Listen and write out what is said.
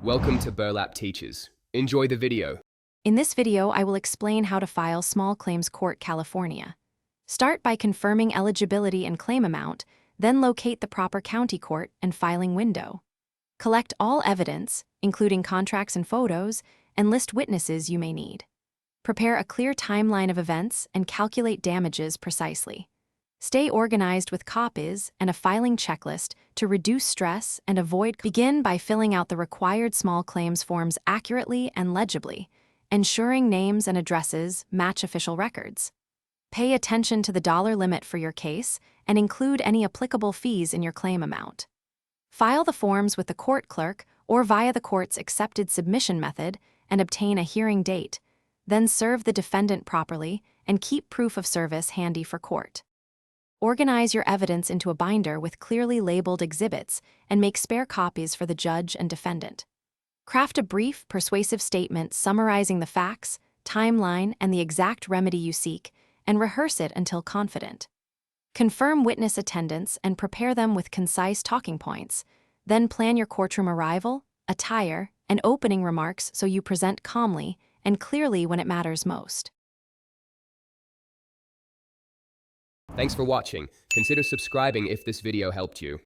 Welcome to Burlap Teachers. Enjoy the video. In this video, I will explain how to file Small Claims Court, California. Start by confirming eligibility and claim amount, then locate the proper county court and filing window. Collect all evidence, including contracts and photos, and list witnesses you may need. Prepare a clear timeline of events and calculate damages precisely. Stay organized with copies and a filing checklist to reduce stress and avoid. Begin by filling out the required small claims forms accurately and legibly, ensuring names and addresses match official records. Pay attention to the dollar limit for your case and include any applicable fees in your claim amount. File the forms with the court clerk or via the court's accepted submission method and obtain a hearing date. Then serve the defendant properly and keep proof of service handy for court. Organize your evidence into a binder with clearly labeled exhibits and make spare copies for the judge and defendant. Craft a brief, persuasive statement summarizing the facts, timeline, and the exact remedy you seek, and rehearse it until confident. Confirm witness attendance and prepare them with concise talking points. Then plan your courtroom arrival, attire, and opening remarks so you present calmly and clearly when it matters most. Thanks for watching. Consider subscribing if this video helped you.